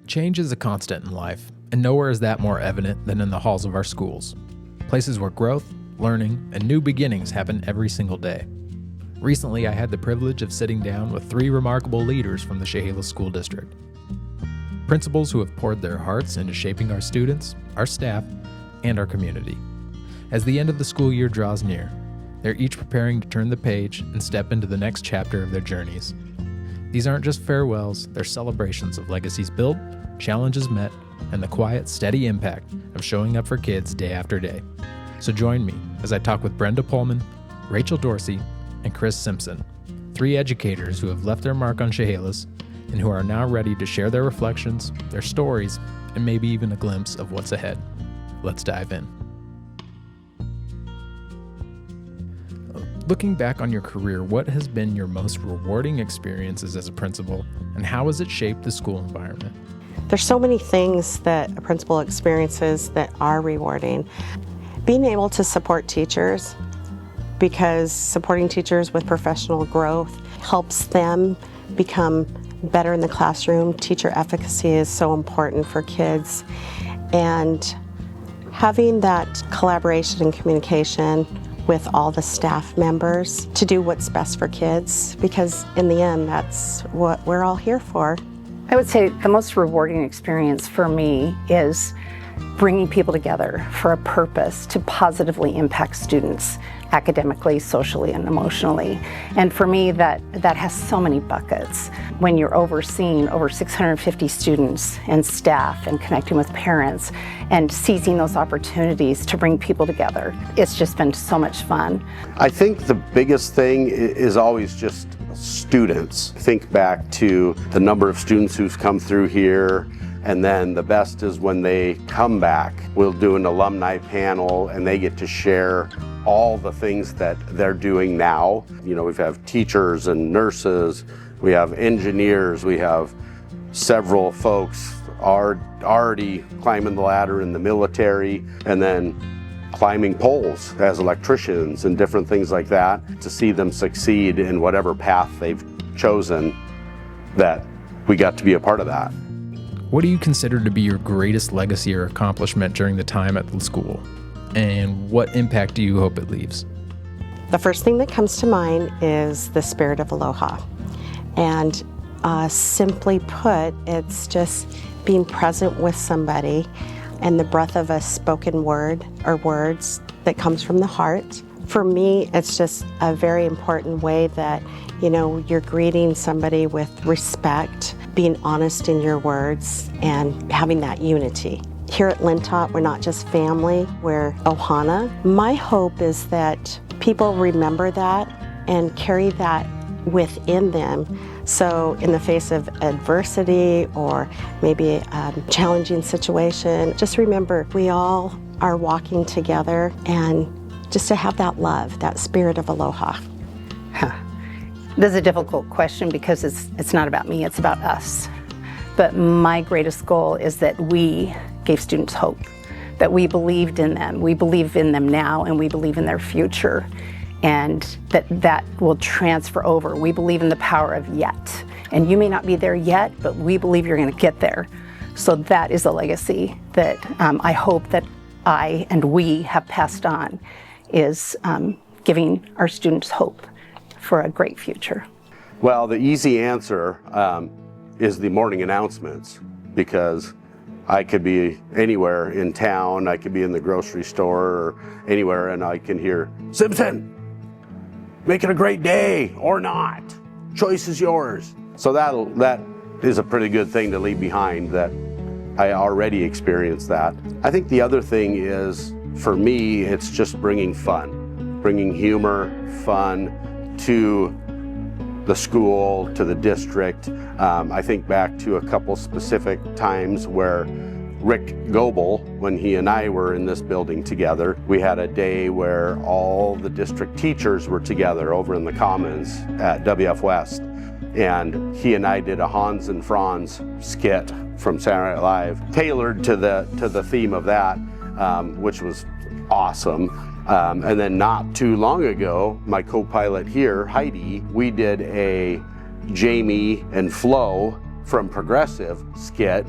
Change is a constant in life, and nowhere is that more evident than in the halls of our schools. Places where growth, learning, and new beginnings happen every single day. Recently, I had the privilege of sitting down with 3 remarkable leaders from the Chehalis School District. Principals who have poured their hearts into shaping our students, our staff, and our community. As the end of the school year draws near, they're each preparing to turn the page and step into the next chapter of their journeys. These aren't just farewells, they're celebrations of legacies built, challenges met, and the quiet, steady impact of showing up for kids day after day. So join me as I talk with Brenda Pohlman, Rachel Dorsey, and Chris Simpson, 3 educators who have left their mark on Chehalis and who are now ready to share their reflections, their stories, and maybe even a glimpse of what's ahead. Let's dive in. Looking back on your career, what has been your most rewarding experiences as a principal, and how has it shaped the school environment? There's so many things that a principal experiences that are rewarding. Being able to support teachers, because supporting teachers with professional growth helps them become better in the classroom. Teacher efficacy is so important for kids. And having that collaboration and communication with all the staff members to do what's best for kids, because in the end, that's what we're all here for. I would say the most rewarding experience for me is bringing people together for a purpose to positively impact students academically, socially, and emotionally. And for me, that has so many buckets. When you're overseeing over 650 students and staff and connecting with parents and seizing those opportunities to bring people together, it's just been so much fun. I think the biggest thing is always just students. Think back to the number of students who've come through here, and then the best is when they come back. We'll do an alumni panel and they get to share all the things that they're doing now. You know, we have teachers and nurses, we have engineers, we have several folks are already climbing the ladder in the military, and then climbing poles as electricians and different things like that, to see them succeed in whatever path they've chosen, that we got to be a part of that. What do you consider to be your greatest legacy or accomplishment during the time at the school? And what impact do you hope it leaves? The first thing that comes to mind is the spirit of aloha. And simply put, it's just being present with somebody and the breath of a spoken word or words that comes from the heart. For me, it's just a very important way that, you know, you're greeting somebody with respect, being honest in your words, and having that unity. Here at Lintott, we're not just family, we're ohana. My hope is that people remember that and carry that within them. So in the face of adversity or maybe a challenging situation, just remember we all are walking together, and just to have that love, that spirit of aloha. This is a difficult question because it's not about me, it's about us. But my greatest goal is that we gave students hope, that we believed in them. We believe in them now, and we believe in their future, and that will transfer over. We believe in the power of yet. And you may not be there yet, but we believe you're going to get there. So that is a legacy that I hope that I and we have passed on, is giving our students hope for a great future. Well, the easy answer is the morning announcements, because I could be anywhere in town, I could be in the grocery store or anywhere, and I can hear, "Simpson, make it a great day or not. Choice is yours." So that is a pretty good thing to leave behind, that I already experienced that. I think the other thing is, for me, it's just bringing fun, bringing humor, fun to the school, to the district. I think back to a couple specific times where Rick Goebel, when he and I were in this building together, we had a day where all the district teachers were together over in the Commons at WF West. And he and I did a Hans and Franz skit from Saturday Night Live, tailored to the theme of that, which was awesome. And then not too long ago, my co-pilot here, Heidi, we did a Jamie and Flo from Progressive skit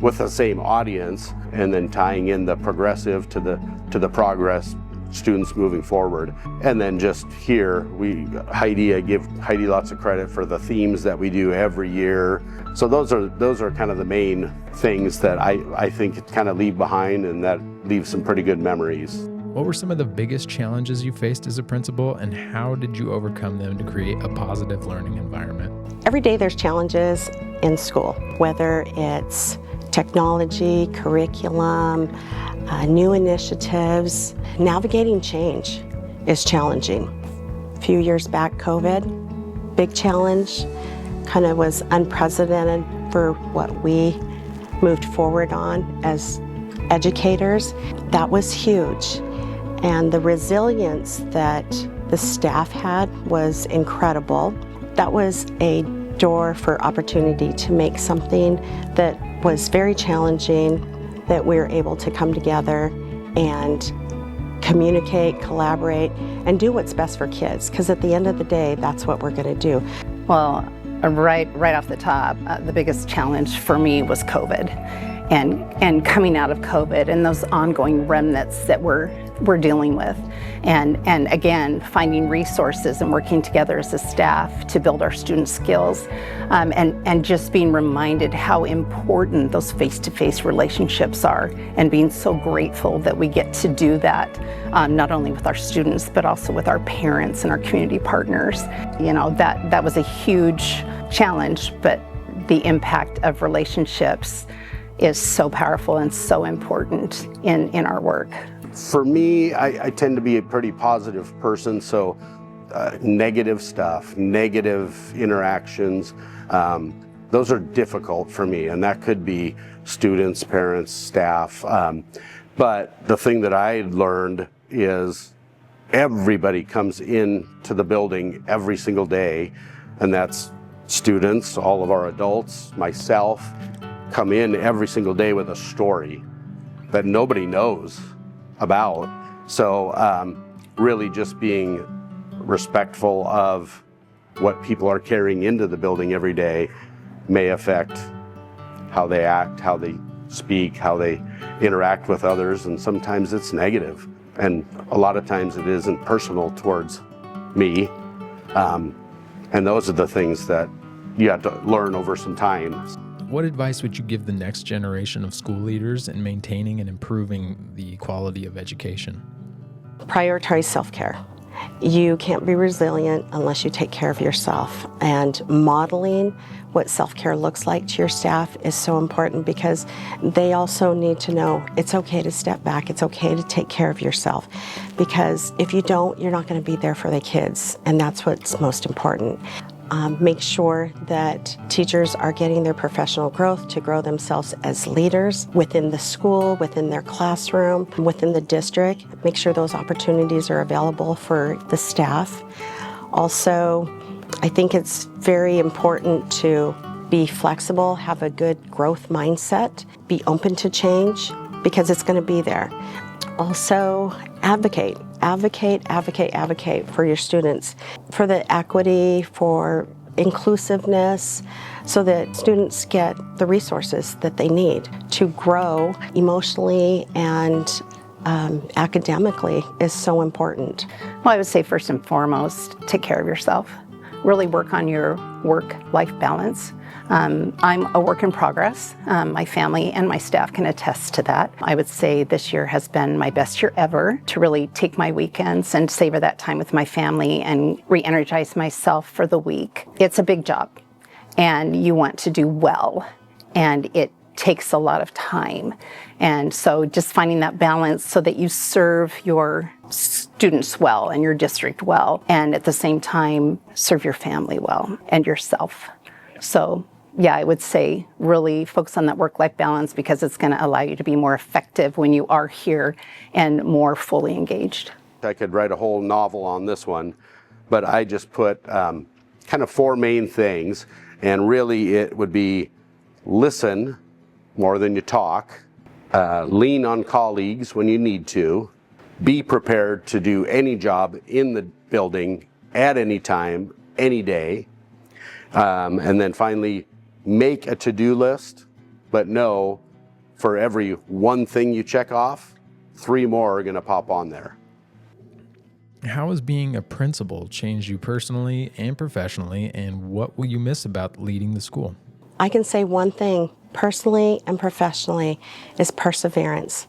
with the same audience, and then tying in the progressive to the progress students moving forward. And then just here, I give Heidi lots of credit for the themes that we do every year. So those are kind of the main things that I think kind of leave behind, and that leaves some pretty good memories. What were some of the biggest challenges you faced as a principal, and how did you overcome them to create a positive learning environment? Every day there's challenges in school, whether it's technology, curriculum, new initiatives. Navigating change is challenging. A few years back, COVID, big challenge, kind of was unprecedented for what we moved forward on as educators. That was huge. And the resilience that the staff had was incredible. That was a door for opportunity to make something that was very challenging, that we were able to come together and communicate, collaborate, and do what's best for kids. Because at the end of the day, that's what we're going to do. Well, right off the top, the biggest challenge for me was COVID, and coming out of COVID and those ongoing remnants that we're dealing with, and again finding resources and working together as a staff to build our student skills, and just being reminded how important those face-to-face relationships are, and being so grateful that we get to do that, not only with our students but also with our parents and our community partners. You know, that was a huge challenge, but the impact of relationships is so powerful and so important in our work. For me, I tend to be a pretty positive person, so negative stuff, negative interactions, those are difficult for me, and that could be students, parents, staff. But the thing that I learned is everybody comes into the building every single day, and that's students, all of our adults, myself, come in every single day with a story that nobody knows about. So really just being respectful of what people are carrying into the building every day may affect how they act, how they speak, how they interact with others, and sometimes it's negative. And a lot of times it isn't personal towards me. And those are the things that you have to learn over some time. What advice would you give the next generation of school leaders in maintaining and improving the quality of education? Prioritize self-care. You can't be resilient unless you take care of yourself. And modeling what self-care looks like to your staff is so important, because they also need to know it's okay to step back. It's okay to take care of yourself, because if you don't, you're not going to be there for the kids, and that's what's most important. Make sure that teachers are getting their professional growth to grow themselves as leaders within the school, within their classroom, within the district. Make sure those opportunities are available for the staff. Also, I think it's very important to be flexible, have a good growth mindset, be open to change, because it's going to be there. Also, advocate for your students, for the equity, for inclusiveness, so that students get the resources that they need to grow emotionally and academically is so important. Well, I would say first and foremost, take care of yourself. Really work on your work-life balance. I'm a work in progress. My family and my staff can attest to that. I would say this year has been my best year ever to really take my weekends and savor that time with my family and re-energize myself for the week. It's a big job, and you want to do well, and it takes a lot of time. And so just finding that balance so that you serve your students well and your district well, and at the same time serve your family well and yourself. So yeah, I would say really focus on that work-life balance, because it's going to allow you to be more effective when you are here and more fully engaged. I could write a whole novel on this one, but I just put kind of four main things, and really it would be listen more than you talk, lean on colleagues when you need to, be prepared to do any job in the building at any time, any day, and then finally make a to-do list but know for every one thing you check off, 3 more are going to pop on there. How has being a principal changed you personally and professionally, and what will you miss about leading the school? I can say one thing, personally and professionally, is perseverance.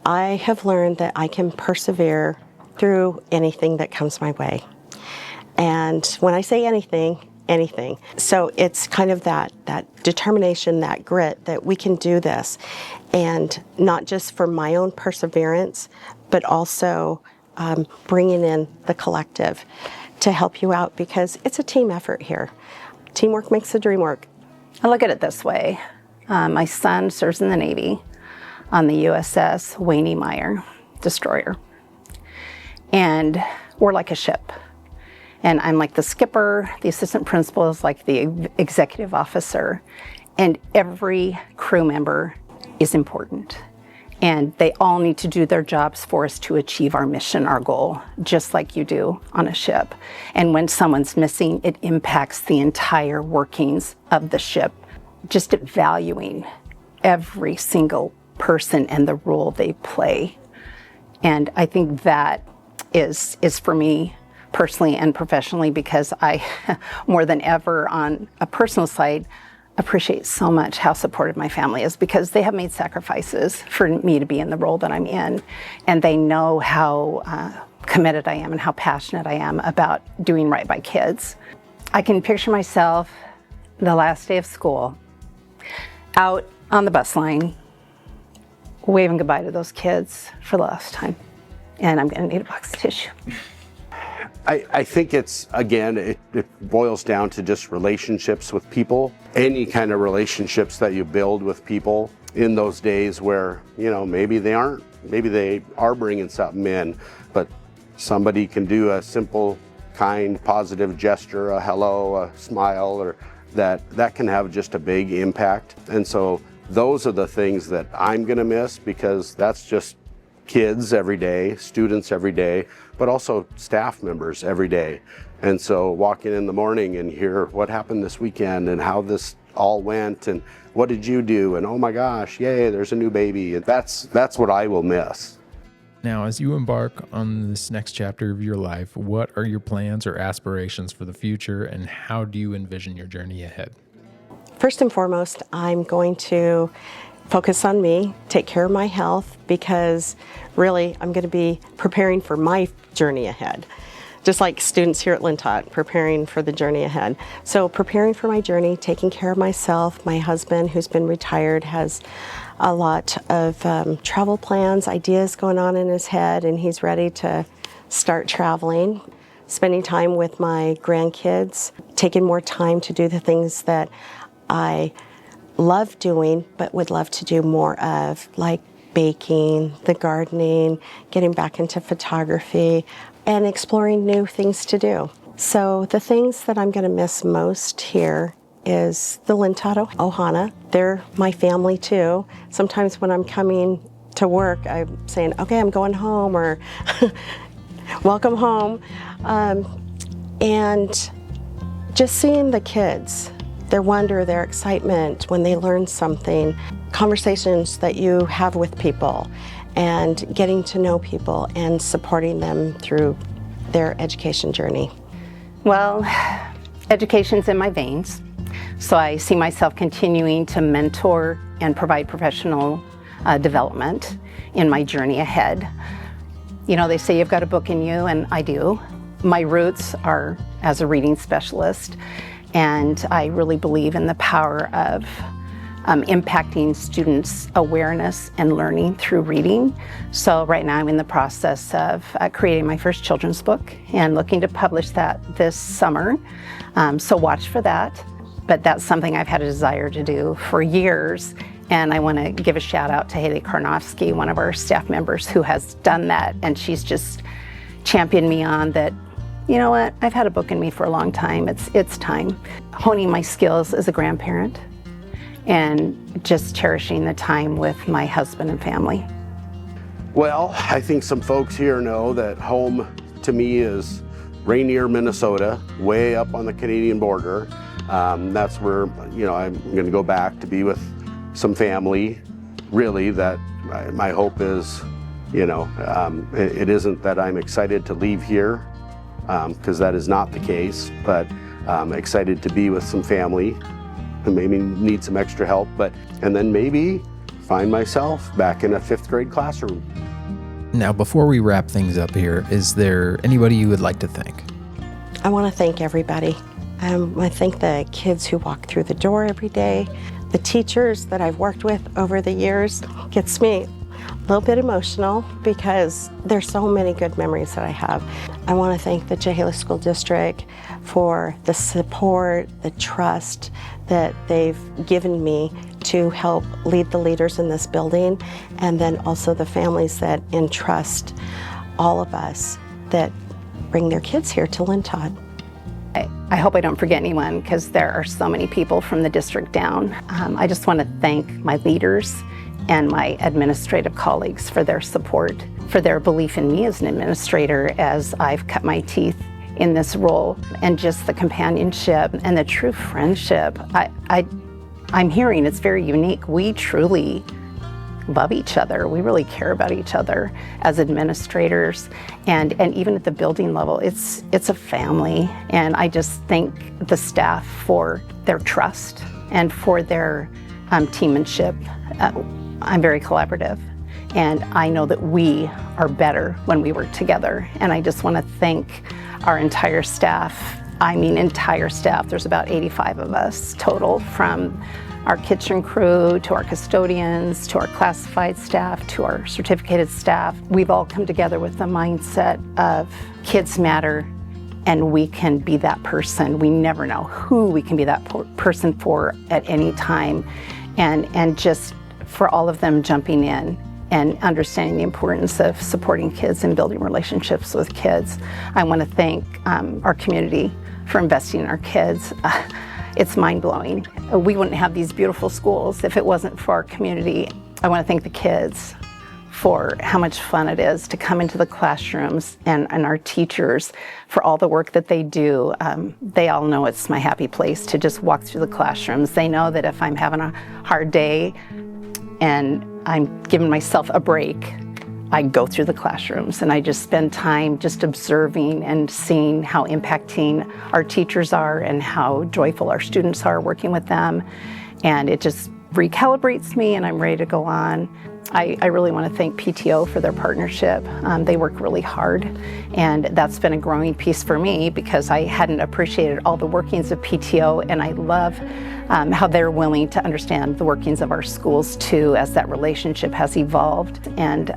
I have learned that I can persevere through anything that comes my way. And when I say anything, anything. So it's kind of that determination, that grit, that we can do this. And not just for my own perseverance, but also bringing in the collective to help you out, because it's a team effort here. Teamwork makes the dream work. I look at it this way. My son serves in the Navy on the USS Wayne E. Meyer destroyer. And we're like a ship. And I'm like the skipper, the assistant principal is like the executive officer, and every crew member is important. And they all need to do their jobs for us to achieve our mission, our goal, just like you do on a ship. And when someone's missing, it impacts the entire workings of the ship. Just valuing every single person and the role they play. And I think that is for me, personally and professionally, because I, more than ever on a personal side, appreciate so much how supportive my family is, because they have made sacrifices for me to be in the role that I'm in, and they know how committed I am and how passionate I am about doing right by kids. I can picture myself the last day of school out on the bus line waving goodbye to those kids for the last time, and I'm going to need a box of tissue. I think it's, again, it boils down to just relationships with people. Any kind of relationships that you build with people in those days where, maybe they are bringing something in, but somebody can do a simple, kind, positive gesture, a hello, a smile, or that can have just a big impact. And so those are the things that I'm going to miss, because that's just kids every day, students every day, but also staff members every day. And so walking in the morning and hear what happened this weekend and how this all went and what did you do, and oh my gosh, yay, there's a new baby. And that's what I will miss. Now, as you embark on this next chapter of your life, what are your plans or aspirations for the future, and how do you envision your journey ahead? First and foremost, I'm going to focus on me, take care of my health, because really I'm going to be preparing for my journey ahead. Just like students here at Lintott, preparing for the journey ahead. So preparing for my journey, taking care of myself. My husband, who's been retired, has a lot of travel plans, ideas going on in his head, and he's ready to start traveling. Spending time with my grandkids, taking more time to do the things that I love doing, but would love to do more of, like baking, the gardening, getting back into photography, and exploring new things to do. So the things that I'm going to miss most here is the Lintott Ohana. They're my family too. Sometimes when I'm coming to work, I'm saying, okay, I'm going home, or welcome home. And just seeing the kids, their wonder, their excitement when they learn something, conversations that you have with people, and getting to know people and supporting them through their education journey. Well, education's in my veins, so I see myself continuing to mentor and provide professional development in my journey ahead. They say you've got a book in you, and I do. My roots are as a reading specialist, and I really believe in the power of impacting students' awareness and learning through reading. So right now I'm in the process of creating my first children's book and looking to publish that this summer. So watch for that. But that's something I've had a desire to do for years. And I want to give a shout out to Haley Karnofsky, one of our staff members, who has done that. And she's just championed me on that. You know what? I've had a book in me for a long time. It's time. Honing my skills as a grandparent and just cherishing the time with my husband and family. Well, I think some folks here know that home to me is Rainier, Minnesota, way up on the Canadian border. That's where, I'm going to go back to be with some family, really, that my hope is, it isn't that I'm excited to leave here, because that is not the case, but excited to be with some family who maybe need some extra help, and then maybe find myself back in a 5th grade classroom. Now, before we wrap things up here, is there anybody you would like to thank? I want to thank everybody. I thank the kids who walk through the door every day, the teachers that I've worked with over the years. Gets me a little bit emotional because there's so many good memories that I have. I want to thank the Chehalis School District for the support, the trust that they've given me to help lead the leaders in this building, and then also the families that entrust all of us that bring their kids here to Lintott. I hope I don't forget anyone, because there are so many people from the district down. I just want to thank my leaders and my administrative colleagues for their support, for their belief in me as an administrator as I've cut my teeth in this role, and just the companionship and the true friendship. I'm hearing it's very unique. We truly love each other. We really care about each other as administrators, and even at the building level, it's a family. And I just thank the staff for their trust and for their teammanship. I'm very collaborative, and I know that we are better when we work together. And I just want to thank our entire staff. I mean entire staff. There's about 85 of us total, from our kitchen crew to our custodians to our classified staff to our certificated staff. We've all come together with the mindset of kids matter, and we can be that person. We never know who we can be that person for at any time. And just for all of them jumping in and understanding the importance of supporting kids and building relationships with kids. I want to thank our community for investing in our kids. It's mind-blowing. We wouldn't have these beautiful schools if it wasn't for our community. I want to thank the kids for how much fun it is to come into the classrooms, and our teachers for all the work that they do. They all know it's my happy place to just walk through the classrooms. They know that if I'm having a hard day and I'm giving myself a break, I go through the classrooms and I just spend time just observing and seeing how impacting our teachers are and how joyful our students are working with them. And it just recalibrates me, and I'm ready to go on. I really want to thank PTO for their partnership. They work really hard, and that's been a growing piece for me because I hadn't appreciated all the workings of PTO, and I love how they're willing to understand the workings of our schools too, as that relationship has evolved, and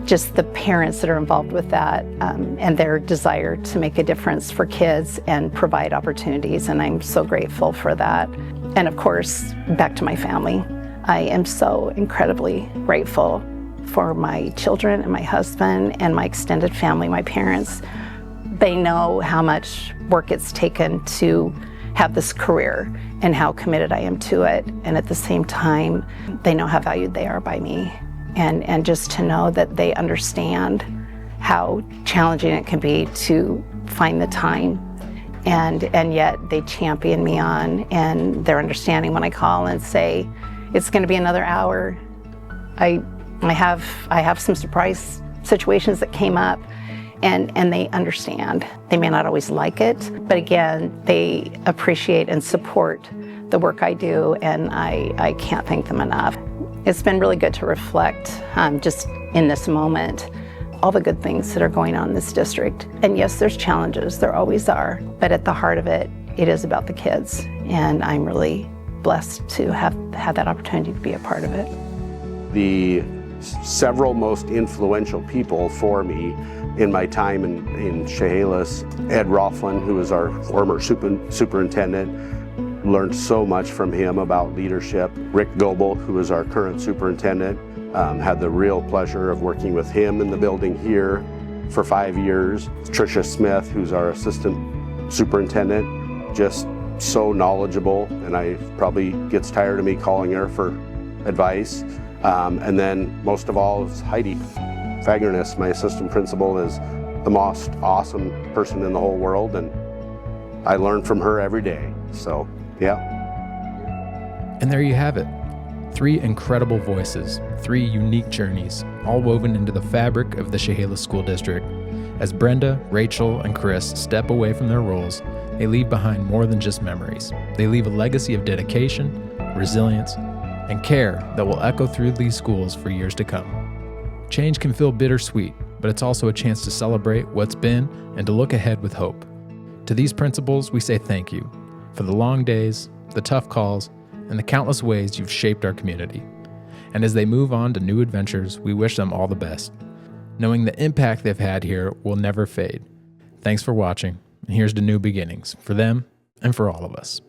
just the parents that are involved with that, and their desire to make a difference for kids and provide opportunities, and I'm so grateful for that. And of course, back to my family. I am so incredibly grateful for my children and my husband and my extended family, my parents. They know how much work it's taken to have this career and how committed I am to it. And at the same time, they know how valued they are by me. And just to know that they understand how challenging it can be to find the time. And yet they champion me on, and they're understanding when I call and say, it's going to be another hour. I have some surprise situations that came up, and they understand. They may not always like it, but again, they appreciate and support the work I do, and I can't thank them enough. It's been really good to reflect just in this moment all the good things that are going on in this district. And yes, there's challenges, there always are, but at the heart of it, it is about the kids, and I'm really blessed to have had that opportunity to be a part of it. The several most influential people for me in my time in Chehalis, Ed Rofflin, who was our former superintendent, learned so much from him about leadership. Rick Goebel, who is our current superintendent, had the real pleasure of working with him in the building here for 5 years. Tricia Smith, who's our assistant superintendent, just so knowledgeable, and I probably gets tired of me calling her for advice. And then most of all is Heidi Fagerness, my assistant principal, is the most awesome person in the whole world, and I learn from her every day. So, yeah. And there you have it. 3 incredible voices, 3 unique journeys, all woven into the fabric of the Chehalis School District. As Brenda, Rachel, and Chris step away from their roles, they leave behind more than just memories. They leave a legacy of dedication, resilience, and care that will echo through these schools for years to come. Change can feel bittersweet, but it's also a chance to celebrate what's been and to look ahead with hope. To these principals, we say thank you for the long days, the tough calls, and the countless ways you've shaped our community. And as they move on to new adventures, we wish them all the best, knowing the impact they've had here will never fade. Thanks for watching, and here's to new beginnings for them and for all of us.